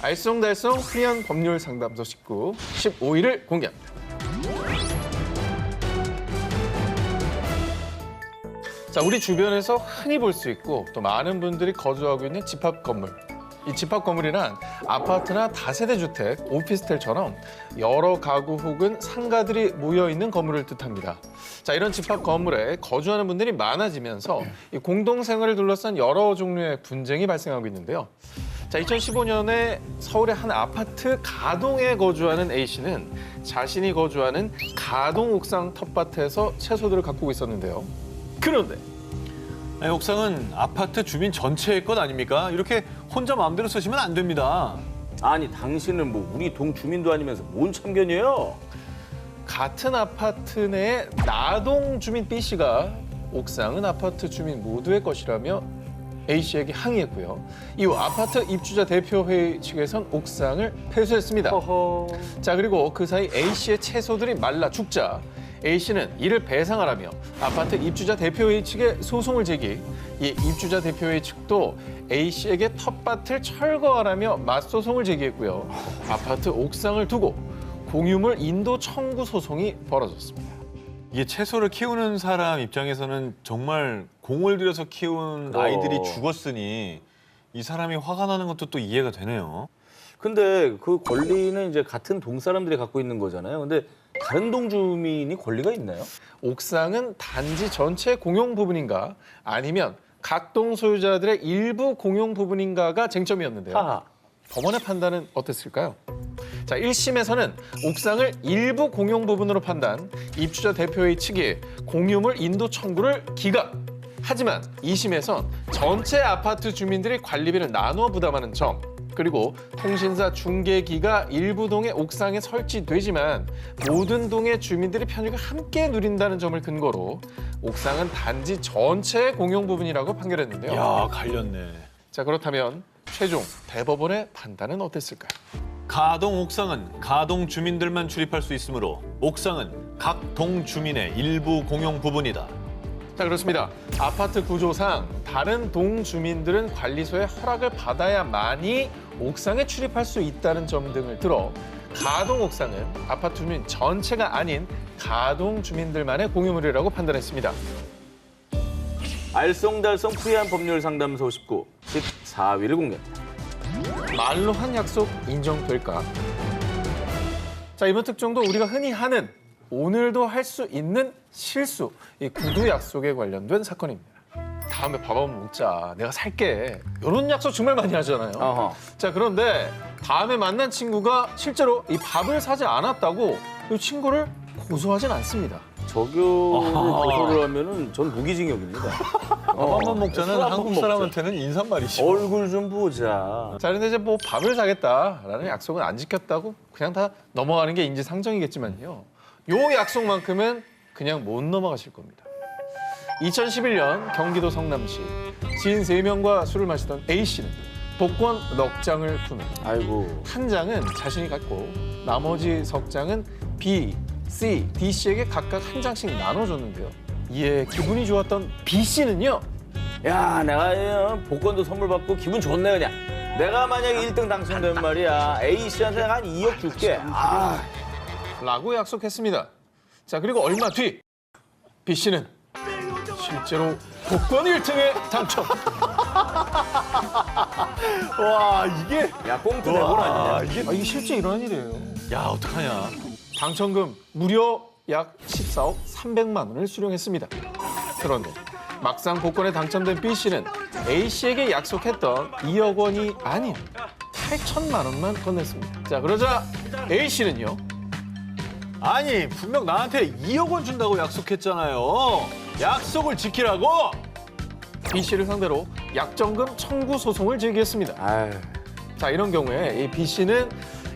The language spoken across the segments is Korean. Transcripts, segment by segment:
알쏭달쏭 프리한 법률 상담소 19, 15일을 공개합니다. 자, 우리 주변에서 흔히 볼 수 있고 또 많은 분들이 거주하고 있는 집합 건물. 이 집합 건물이란 아파트나 다세대 주택, 오피스텔처럼 여러 가구 혹은 상가들이 모여 있는 건물을 뜻합니다. 자, 이런 집합 건물에 거주하는 분들이 많아지면서 이 공동생활을 둘러싼 여러 종류의 분쟁이 발생하고 있는데요. 자, 2015년에 서울의 한 아파트 가동에 거주하는 A씨는 자신이 거주하는 가동 옥상 텃밭에서 채소들을 가꾸고 있었는데요. 그런데 아니, 옥상은 아파트 주민 전체의 것 아닙니까? 이렇게 혼자 마음대로 쓰시면 안 됩니다. 아니 당신은 뭐 우리 동 주민도 아니면서 뭔 참견이에요? 같은 아파트 내에 나동 주민 B씨가 옥상은 아파트 주민 모두의 것이라며 A씨에게 항의했고요. 이후 아파트 입주자 대표회의 측에선 옥상을 폐쇄했습니다. 허허. 자, 그리고 그 사이 A씨의 채소들이 말라 죽자 A씨는 이를 배상하라며 아파트 입주자 대표회의 측에 소송을 제기, 이 입주자 대표회의 측도 A씨에게 텃밭을 철거하라며 맞소송을 제기했고요. 아파트 옥상을 두고 공유물 인도 청구 소송이 벌어졌습니다. 이게 채소를 키우는 사람 입장에서는 정말 공을 들여서 키운 아이들이 죽었으니 이 사람이 화가 나는 것도 또 이해가 되네요. 근데 그 권리는 이제 같은 동 사람들이 갖고 있는 거잖아요. 근데 다른 동 주민이 권리가 있나요? 옥상은 단지 전체 공용 부분인가 아니면 각 동 소유자들의 일부 공용 부분인가가 쟁점이었는데요. 하하. 법원의 판단은 어땠을까요? 자, 1심에서는 옥상을 일부 공용 부분으로 판단, 입주자 대표회의 측이 공유물 인도 청구를 기각. 하지만 2심에선 전체 아파트 주민들이 관리비를 나누어 부담하는 점, 그리고 통신사 중개기가 일부 동의 옥상에 설치되지만 모든 동의 주민들이 편익을 함께 누린다는 점을 근거로 옥상은 단지 전체의 공용 부분이라고 판결했는데요. 야, 갈렸네. 자, 그렇다면 최종 대법원의 판단은 어땠을까요? 가동 옥상은 가동 주민들만 출입할 수 있으므로 옥상은 각 동 주민의 일부 공용 부분이다. 자, 그렇습니다. 아파트 구조상 다른 동 주민들은 관리소의 허락을 받아야만이 옥상에 출입할 수 있다는 점 등을 들어 가동 옥상은 아파트 주민 전체가 아닌 가동 주민들만의 공유물이라고 판단했습니다. 알쏭달쏭 프리한 법률 상담소 19, 14위를 공개합니다. 말로 한 약속 인정될까? 자, 이번 특종도 우리가 흔히 하는 오늘도 할 수 있는 실수, 이 구두 약속에 관련된 사건입니다. 다음에 밥 한번 먹자, 내가 살게. 이런 약속 정말 많이 하잖아요. 어허. 자, 그런데 다음에 만난 친구가 실제로 이 밥을 사지 않았다고 이 친구를 고소하진 않습니다. 저교를 고소를 하면은 전 무기징역입니다. 밥 한 번 먹자는 술한번 한국 먹자. 사람한테는 인사말이죠. 얼굴 좀 보자. 자, 그런데 이제 뭐 밥을 사겠다라는 약속은 안 지켰다고 그냥 다 넘어가는 게 인지상정이겠지만요. 요 약속만큼은 그냥 못 넘어가실 겁니다. 2011년 경기도 성남시 지인 3명과 술을 마시던 A씨는 복권 넉 장을 구매합니다. 아이고. 한 장은 자신이 갖고 나머지 석 장은 B, C, D씨에게 각각 한 장씩 나눠줬는데요. 이에 기분이 좋았던 B씨는요. 야, 내가 복권도 선물 받고 기분 좋네 그냥. 내가 만약에 1등 당첨되면 말이야. A씨한테 내가 한 2억 줄게. 아, 라고 약속했습니다. 자, 그리고 얼마 뒤 B씨는 실제로 복권 1등에 당첨. 와, 이게 야, 꽁트 대본 아니냐? 이게 실제 일어난 일이에요. 야, 어떡하냐. 당첨금 무려 약 14억 300만 원을 수령했습니다. 그런데 막상 복권에 당첨된 B씨는 A씨에게 약속했던 2억 원이 아닌 8천만 원만 건넸습니다. 자, 그러자 A씨는요. 아니, 분명 나한테 2억 원 준다고 약속했잖아요. 약속을 지키라고! B씨를 상대로 약정금 청구 소송을 제기했습니다. 아유. 자, 이런 경우에 이 B씨는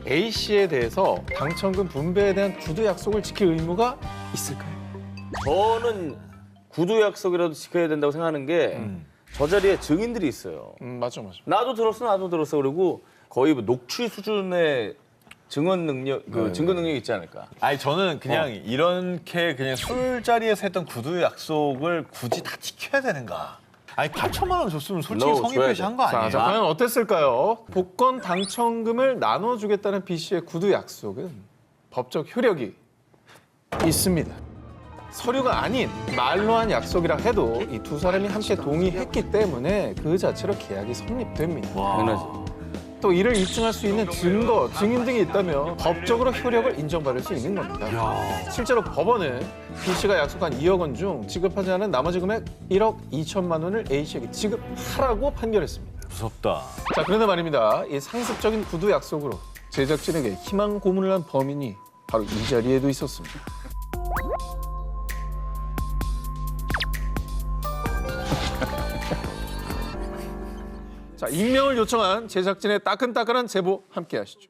A씨에 대해서 당첨금 분배에 대한 구두 약속을 지킬 의무가 있을까요? 저는 구두 약속이라도 지켜야 된다고 생각하는 게 저 자리에 증인들이 있어요. 맞아. 나도 들었어. 그리고 거의 뭐 녹취 수준의 증언 능력, 증거 능력이 있지 않을까. 아니, 저는 그냥 이렇게 그냥 술자리에서 했던 구두 약속을 굳이 다 지켜야 되는가. 아니 8천만 원 줬으면 솔직히 No, 성의 줘야 표시한 거 자, 아니에요? 과연 어땠을까요? 복권 당첨금을 나눠주겠다는 B 씨의 구두 약속은 법적 효력이 있습니다. 서류가 아닌 말로 한 약속이라 해도 이 두 사람이 함께 동의했기 때문에 그 자체로 계약이 성립됩니다. 당연하지. 또 이를 입증할 수 있는 증거, 증인 등이 있다면 법적으로 효력을 인정받을 수 있는 겁니다. 야. 실제로 법원은 B 씨가 약속한 2억 원 중 지급하지 않은 나머지 금액 1억 2천만 원을 A 씨에게 지급하라고 판결했습니다. 무섭다. 자, 그런데 말입니다. 이 상습적인 구두 약속으로 제작진에게 희망 고문을 한 범인이 바로 이 자리에도 있었습니다. 자, 익명을 요청한 제작진의 따끈따끈한 제보 함께 하시죠.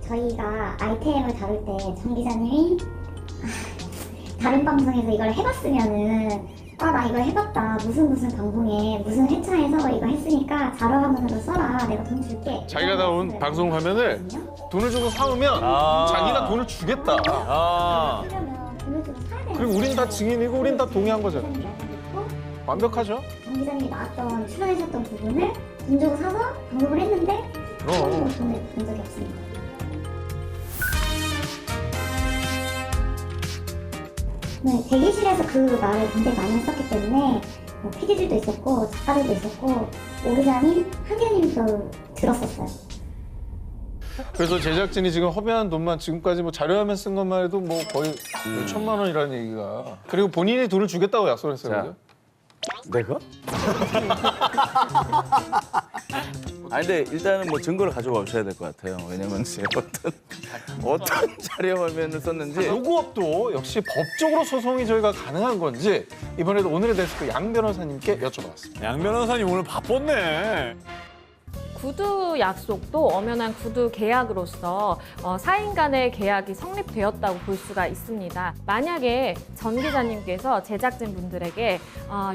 저희가 아이템을 다룰 때 정 기자님이 다른 방송에서 이걸 해봤으면은 나 이걸 해봤다 무슨 방송에 무슨 회차에서 이거 했으니까 자료화면으로 써라 내가 돈 줄게. 자기가 나온 방송 화면을 돈을 주고 사오면 아. 자기가 돈을 주겠다. 아. 하려면 돈을 주고 사야 되는. 그리고 우린 다 증인이고 우린 다 동의한 거잖아요. 완벽하죠? 정 기자님이 나왔던 출연하셨던 부분을 돈 주고 사서 방송을 했는데 그럼. 돈을 본 적이 없습니다. 네, 대기실에서 그 말을 굉장히 많이 했었기 때문에 PD들도 있었고 작가들도 있었고 오기자님, 한기자님도 들었었어요. 그래서 제작진이 지금 허비한 돈만 지금까지 뭐 자료화면 쓴 것만 해도 뭐 거의 몇 천만 원이라는 얘기가. 그리고 본인이 돈을 주겠다고 약속을 했어요. 자. 그죠? 내가? 아니 근데 일단은 뭐 증거를 가져와 주셔야 될 것 같아요. 왜냐면 제가 어떤 자료 화면을 썼는지 요것도 역시 법적으로 소송이 저희가 가능한 건지 이번에도 오늘의 데스크 양 변호사님께 여쭤봤습니다. 양 변호사님 오늘 바빴네. 구두 약속도 엄연한 구두 계약으로서 사인 간의 계약이 성립되었다고 볼 수가 있습니다. 만약에 전 기자님께서 제작진 분들에게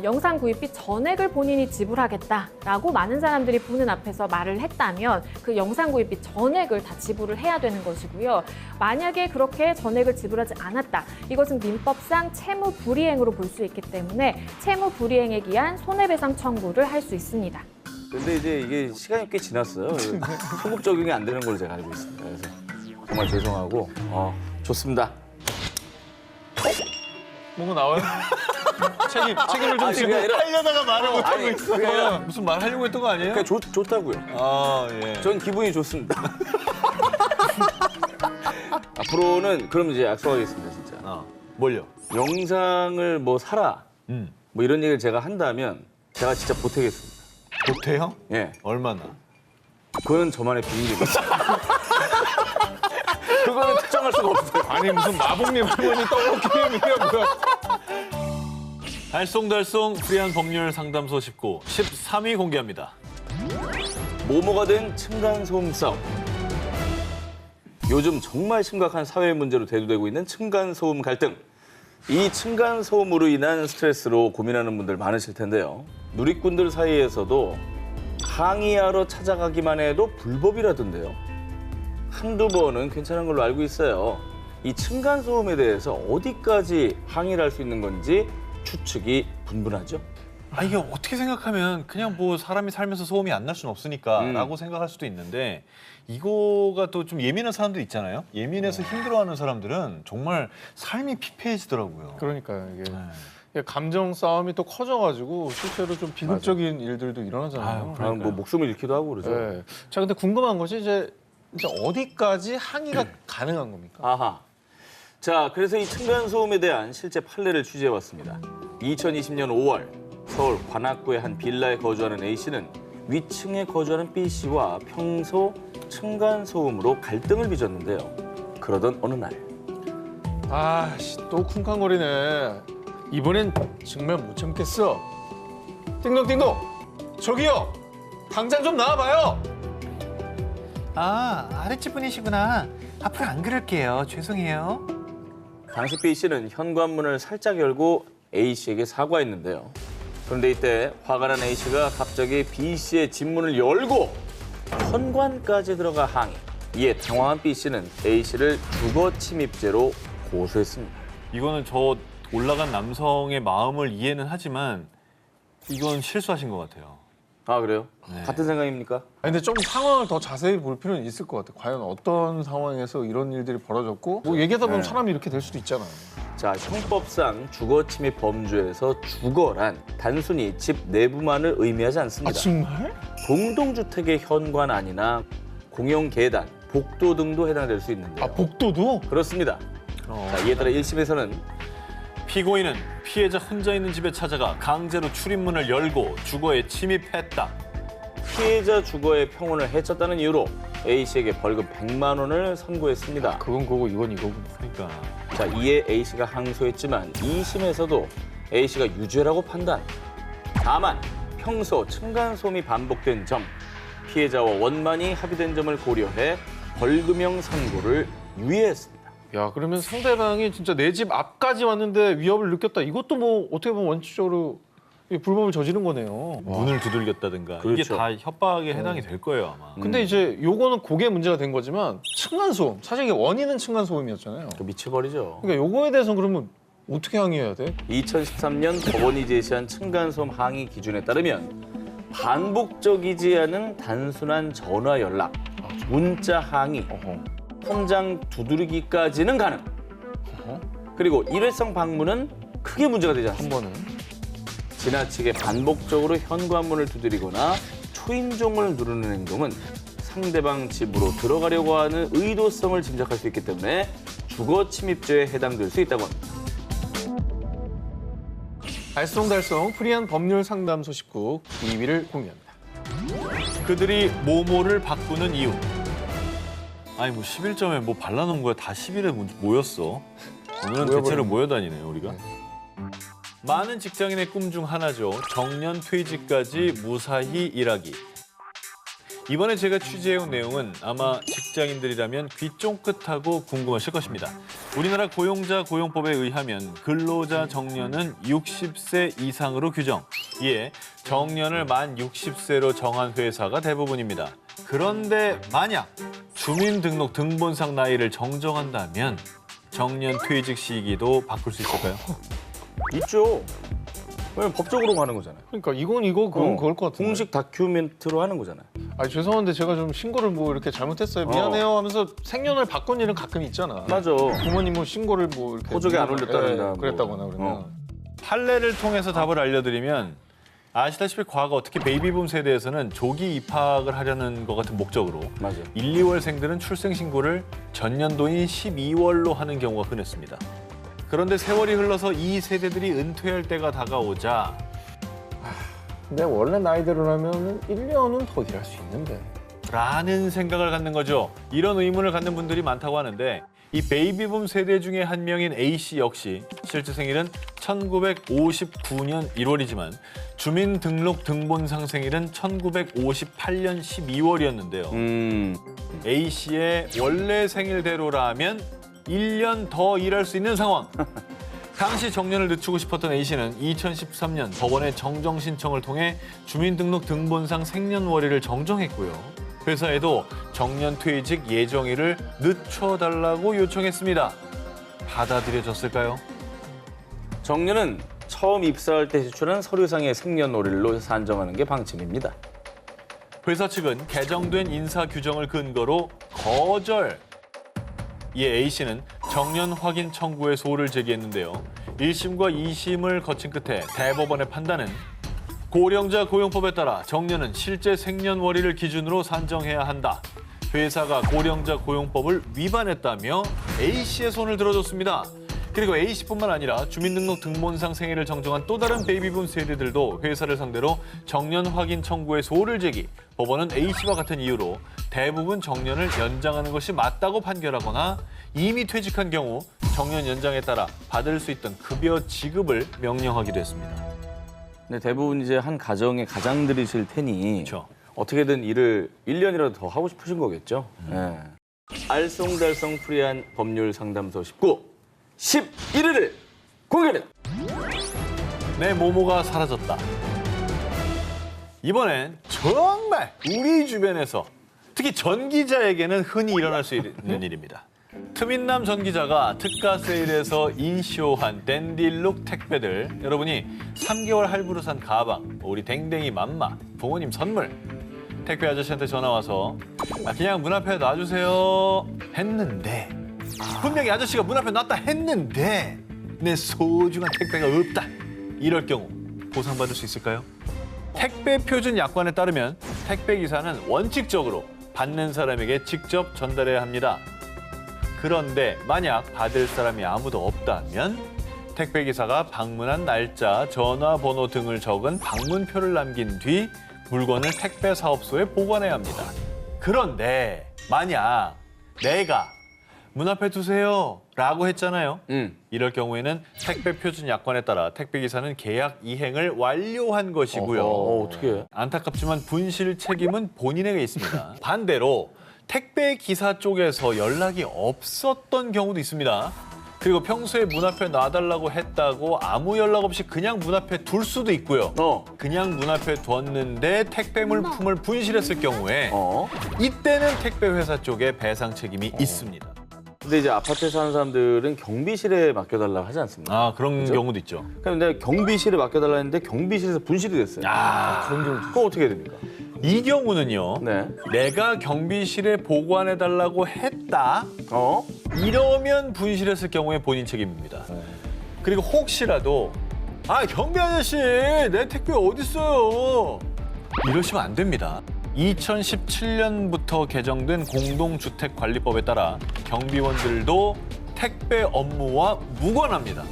영상 구입비 전액을 본인이 지불하겠다라고 많은 사람들이 보는 앞에서 말을 했다면 그 영상 구입비 전액을 다 지불을 해야 되는 것이고요. 만약에 그렇게 전액을 지불하지 않았다. 이것은 민법상 채무 불이행으로 볼 수 있기 때문에 채무 불이행에 기한 손해배상 청구를 할 수 있습니다. 근데 이제 이게 시간이 꽤 지났어요. 소급 적용이 안 되는 걸로 제가 알고 있습니다. 그래서 정말 죄송하고 좋습니다. 뭔가 나와요? 책임을 좀 아니, 지고 그게 아니라- 하려다가 말을 못하고 아니 있어. 그게 아니라 무슨 말 하려고 했던 거 아니에요? 그러니까 좋다고요. 아 예. 전 기분이 좋습니다. 앞으로는 그럼 이제 약속하겠습니다, 진짜. 뭘요? 영상을 뭐 사라, 뭐 이런 얘기를 제가 한다면 제가 진짜 보태겠습니다. 보태요? 예, 얼마나? 그거는 저만의 비밀입니다. 그거는 특정할 수가 없어요. 아니 무슨 마법님 할머니 떡볶이 게임이야 뭐야. 달쏭달쏭 프리한 법률 상담소 19 13위 공개합니다. 모모가 된 층간소음 싸움. 요즘 정말 심각한 사회 문제로 대두되고 있는 층간소음 갈등. 이 층간소음으로 인한 스트레스로 고민하는 분들 많으실 텐데요. 누리꾼들 사이에서도 항의하러 찾아가기만 해도 불법이라던데요. 한두 번은 괜찮은 걸로 알고 있어요. 이 층간소음에 대해서 어디까지 항의를 할 수 있는 건지 추측이 분분하죠. 아 이게 어떻게 생각하면 그냥 뭐 사람이 살면서 소음이 안 날 수는 없으니까라고 생각할 수도 있는데 이거가 또 좀 예민한 사람들 있잖아요. 예민해서 힘들어하는 사람들은 정말 삶이 피폐해지더라고요. 그러니까요 이게 감정 싸움이 또 커져가지고 실제로 좀 비극적인 일들도 일어나잖아요. 아유, 뭐 목숨을 잃기도 하고 그러죠. 네. 자 근데 궁금한 것이 이제 어디까지 항의가 가능한 겁니까? 아하. 자, 그래서 이 층간소음에 대한 실제 판례를 취재해왔습니다. 2020년 5월 서울 관악구의 한 빌라에 거주하는 A씨는 위층에 거주하는 B씨와 평소 층간소음으로 갈등을 빚었는데요. 그러던 어느 날 아씨 또 쿵쾅거리네. 이번엔 정말 못 참겠어. 띵동띵동 저기요 당장 좀 나와봐요. 아, 아랫집 분이시구나. 앞으로 안 그럴게요. 죄송해요. 당시 B씨는 현관문을 살짝 열고 A씨에게 사과했는데요. 그런데 이때 화가 난 A씨가 갑자기 B씨의 집문을 열고 현관까지 들어가 항의. 이에 당황한 B씨는 A씨를 주거 침입죄로 고소했습니다. 이거는 저 올라간 남성의 마음을 이해는 하지만 이건 실수하신 것 같아요. 아 그래요? 네. 같은 생각입니까? 아니, 근데 좀 상황을 더 자세히 볼 필요는 있을 것 같아요. 과연 어떤 상황에서 이런 일들이 벌어졌고 뭐 얘기하다 보면 네. 사람이 이렇게 될 수도 있잖아요. 자, 형법상 주거 침입 범주에서 주거란 단순히 집 내부만을 의미하지 않습니다. 아 정말? 공동주택의 현관안이나 공용 계단, 복도 등도 해당될 수 있는데요. 아 복도도? 그렇습니다. 자, 이에 따라 1심에서는 피고인은 피해자 혼자 있는 집에 찾아가 강제로 출입문을 열고 주거에 침입했다. 피해자 주거의 평온을 해쳤다는 이유로 A씨에게 벌금 100만 원을 선고했습니다. 그건 그거고 이건 이거구나. 그러니까 자, 이에 A씨가 항소했지만 2심에서도 A씨가 유죄라고 판단. 다만 평소 층간소음이 반복된 점, 피해자와 원만히 합의된 점을 고려해 벌금형 선고를 유예했습니다. 야 그러면 상대방이 진짜 내 집 앞까지 왔는데 위협을 느꼈다. 이것도 뭐 어떻게 보면 원칙적으로 이 불법을 저지른 거네요. 문을 두들겼다든가 이게 그렇죠. 다 협박에 해당이 될 거예요 아마. 근데 이제 요거는 그게 문제가 된 거지만 층간소음 사실 이게 원인은 층간소음이었잖아요. 미쳐버리죠. 그러니까 요거에 대해서는 그러면 어떻게 항의해야 돼? 2013년 법원이 제시한 층간소음 항의 기준에 따르면 반복적이지 않은 단순한 전화 연락, 문자 항의, 현장 두드리기까지는 가능. 그리고 일회성 방문은 크게 문제가 되지 한 않습니다. 번은 지나치게 반복적으로 현관문을 두드리거나 초인종을 누르는 행동은 상대방 집으로 들어가려고 하는 의도성을 짐작할 수 있기 때문에 주거 침입죄에 해당될 수 있다고 합니다. 알쏭달쏭 프리한 법률 상담소 19 2위를 공개합니다. 그들이 모모를 바꾸는 이유. 아니 뭐 11점에 뭐 발라놓은 거야 다 11에 모였어. 오늘은 대체로 모여다니네요 우리가. 많은 직장인의 꿈 중 하나죠. 정년 퇴직까지 무사히 일하기. 이번에 제가 취재해온 내용은 아마 직장인들이라면 귀 쫑긋하고 궁금하실 것입니다. 우리나라 고용자 고용법에 의하면 근로자 정년은 60세 이상으로 규정. 이에 정년을 만 60세로 정한 회사가 대부분입니다. 그런데 만약 주민등록 등본상 나이를 정정한다면 정년 퇴직 시기도 바꿀 수 있을까요? 있죠. 왜냐면 법적으로 가는 거잖아요. 그러니까 이건 이거 그건 그걸 것 같은데. 공식 다큐멘트로 하는 거잖아요. 아니 죄송한데 제가 좀 신고를 뭐 이렇게 잘못했어요. 미안해요 하면서 생년을 바꾼 일은 가끔 있잖아. 맞아. 부모님 뭐 신고를 뭐 이렇게 호적에 안 올렸다든가 뭐. 그랬다거나 그러면 판례를 통해서 답을 알려드리면 아시다시피 과거 특히 베이비붐 세대에서는 조기 입학을 하려는 것 같은 목적으로 맞아. 1, 2월생들은 출생신고를 전년도인 12월로 하는 경우가 흔했습니다. 그런데 세월이 흘러서 이 세대들이 은퇴할 때가 다가오자 근데 원래 나이대로라면 1년은 더 일할 수 있는데. 라는 생각을 갖는 거죠. 이런 의문을 갖는 분들이 많다고 하는데 이 베이비붐 세대 중에 한 명인 A씨 역시 실제 생일은 1959년 1월이지만 주민등록 등본상 생일은 1958년 12월이었는데요. A씨의 원래 생일대로라면 1년 더 일할 수 있는 상황. 당시 정년을 늦추고 싶었던 A씨는 2013년 법원에 정정 신청을 통해 주민등록 등본상 생년월일을 정정했고요. 회사에도 정년 퇴직 예정일을 늦춰달라고 요청했습니다. 받아들여졌을까요? 정년은 처음 입사할 때 제출한 서류상의 생년월일로 산정하는 게 방침입니다. 회사 측은 개정된 인사 규정을 근거로 거절. 이에 A씨는 정년 확인 청구의 소를 제기했는데요. 1심과 2심을 거친 끝에 대법원의 판단은 고령자 고용법에 따라 정년은 실제 생년월일을 기준으로 산정해야 한다. 회사가 고령자 고용법을 위반했다며 A씨의 손을 들어줬습니다. 그리고 A씨뿐만 아니라 주민등록 등본상 생일을 정정한 또 다른 베이비붐 세대들도 회사를 상대로 정년 확인 청구의 소를 제기. 법원은 A씨와 같은 이유로 대부분 정년을 연장하는 것이 맞다고 판결하거나 이미 퇴직한 경우 정년 연장에 따라 받을 수 있던 급여 지급을 명령하기도 했습니다. 근데 대부분 이제 한 가정의 가장들이실 테니 그렇죠. 어떻게든 일을 1년이라도 더 하고 싶으신 거겠죠. 예. 알쏭달쏭 프리한 법률 상담소 19 11회를 공개합니다. 내 모모가 사라졌다. 이번엔 정말 우리 주변에서 특히 전 기자에게는 흔히 일어날 수 있는 일입니다. 트윈남 전 기자가 특가 세일에서 인쇼한 댄디룩 택배들, 여러분이 3개월 할부로 산 가방, 우리 댕댕이 맘마, 부모님 선물, 택배 아저씨한테 전화 와서 그냥 문 앞에 놔주세요 했는데, 분명히 아저씨가 문 앞에 놨다 했는데 내 소중한 택배가 없다, 이럴 경우 보상받을 수 있을까요? 택배 표준 약관에 따르면 택배 기사는 원칙적으로 받는 사람에게 직접 전달해야 합니다. 그런데 만약 받을 사람이 아무도 없다면 택배 기사가 방문한 날짜, 전화번호 등을 적은 방문표를 남긴 뒤 물건을 택배 사업소에 보관해야 합니다. 그런데 만약 내가 문 앞에 두세요 라고 했잖아요. 이럴 경우에는 택배 표준 약관에 따라 택배 기사는 계약 이행을 완료한 것이고요. 어떻게 해? 안타깝지만 분실 책임은 본인에게 있습니다. 반대로 택배 기사 쪽에서 연락이 없었던 경우도 있습니다. 그리고 평소에 문 앞에 놔달라고 했다고 아무 연락 없이 그냥 문 앞에 둘 수도 있고요. 그냥 문 앞에 뒀는데 택배 물품을 분실했을 경우에 이때는 택배 회사 쪽에 배상 책임이 있습니다. 근데 이제 아파트에 사는 사람들은 경비실에 맡겨달라고 하지 않습니까? 아, 그런 그죠? 경우도 있죠. 근데 경비실에 맡겨달라 했는데 경비실에서 분실이 됐어요. 그런 경우 그거 어떻게 해야 됩니까? 이 경우는요. 네. 내가 경비실에 보관해달라고 했다. 이러면 분실했을 경우에 본인 책임입니다. 그리고 혹시라도 경비 아저씨 내 택배 어디 있어요? 이러시면 안 됩니다. 2017년부터 개정된 공동주택관리법에 따라 경비원들도 택배 업무와 무관합니다.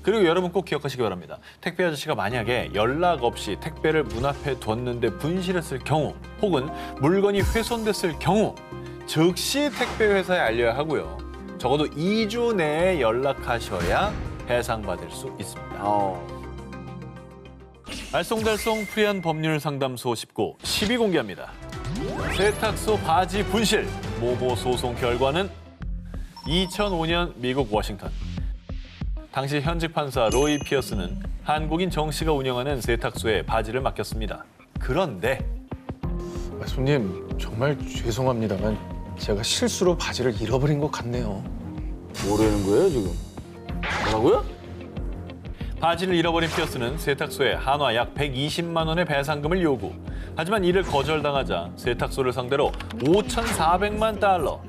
그리고 여러분 꼭 기억하시기 바랍니다. 택배 아저씨가 만약에 연락 없이 택배를 문 앞에 뒀는데 분실했을 경우 혹은 물건이 훼손됐을 경우 즉시 택배 회사에 알려야 하고요. 적어도 2주 내에 연락하셔야 배상받을 수 있습니다. 알쏭달쏭 프리한 법률 상담소 19, 10위 공개합니다. 세탁소 바지 분실, 모모 소송 결과는 2005년 미국 워싱턴. 당시 현직 판사 로이 피어스는 한국인 정 씨가 운영하는 세탁소에 바지를 맡겼습니다. 그런데 손님 정말 죄송합니다만 제가 실수로 바지를 잃어버린 것 같네요. 뭐라는 거예요 지금? 뭐라고요? 바지를 잃어버린 피어스는 세탁소에 한화 약 120만 원의 배상금을 요구. 하지만 이를 거절당하자 세탁소를 상대로 5,400만 달러,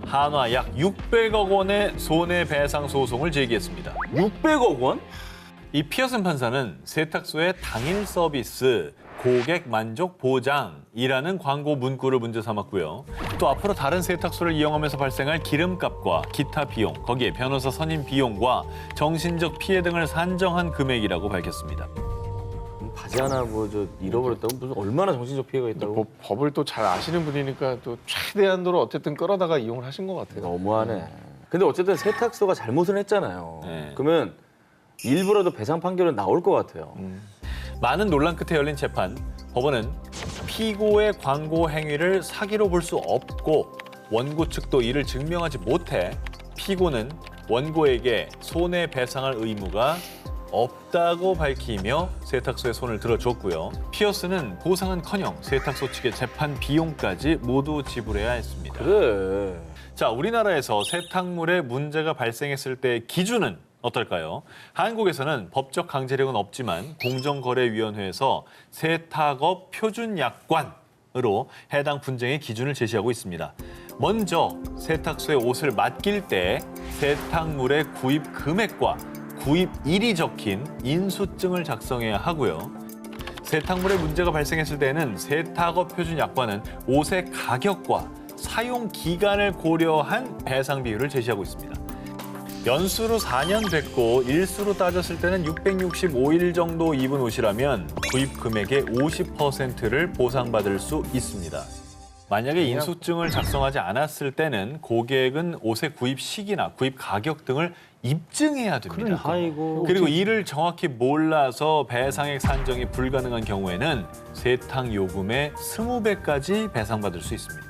한화 약 600억 원의 손해배상 소송을 제기했습니다. 600억 원? 이 피어슨 판사는 세탁소의 당일 서비스, 고객 만족 보장이라는 광고 문구를 문제 삼았고요. 또 앞으로 다른 세탁소를 이용하면서 발생할 기름값과 기타 비용, 거기에 변호사 선임 비용과 정신적 피해 등을 산정한 금액이라고 밝혔습니다. 바지 하나 잃어버렸다고 무슨 얼마나 정신적 피해가 있다고? 법을 또 잘 아시는 분이니까 또 최대한도로 어쨌든 끌어다가 이용을 하신 것 같아요. 너무하네. 근데 어쨌든 세탁소가 잘못을 했잖아요. 네. 그러면 일부라도 배상 판결은 나올 것 같아요. 많은 논란 끝에 열린 재판, 법원은 피고의 광고 행위를 사기로 볼 수 없고 원고 측도 이를 증명하지 못해 피고는 원고에게 손해배상할 의무가 없다고 밝히며 세탁소에 손을 들어줬고요. 피어스는 보상은커녕 세탁소 측의 재판 비용까지 모두 지불해야 했습니다. 그래. 자, 우리나라에서 세탁물에 문제가 발생했을 때의 기준은 어떨까요? 한국에서는 법적 강제력은 없지만 공정거래위원회에서 세탁업 표준약관으로 해당 분쟁의 기준을 제시하고 있습니다. 먼저 세탁소에 옷을 맡길 때 세탁물의 구입 금액과 구입일이 적힌 인수증을 작성해야 하고요. 세탁물에 문제가 발생했을 때는 세탁업 표준약관은 옷의 가격과 사용 기간을 고려한 배상 비율을 제시하고 있습니다. 연수로 4년 됐고 일수로 따졌을 때는 665일 정도 입은 옷이라면 구입 금액의 50%를 보상받을 수 있습니다. 만약에 인수증을 작성하지 않았을 때는 고객은 옷의 구입 시기나 구입 가격 등을 입증해야 됩니다. 아이고. 그리고 이를 정확히 몰라서 배상액 산정이 불가능한 경우에는 세탁 요금의 20배까지 배상받을 수 있습니다.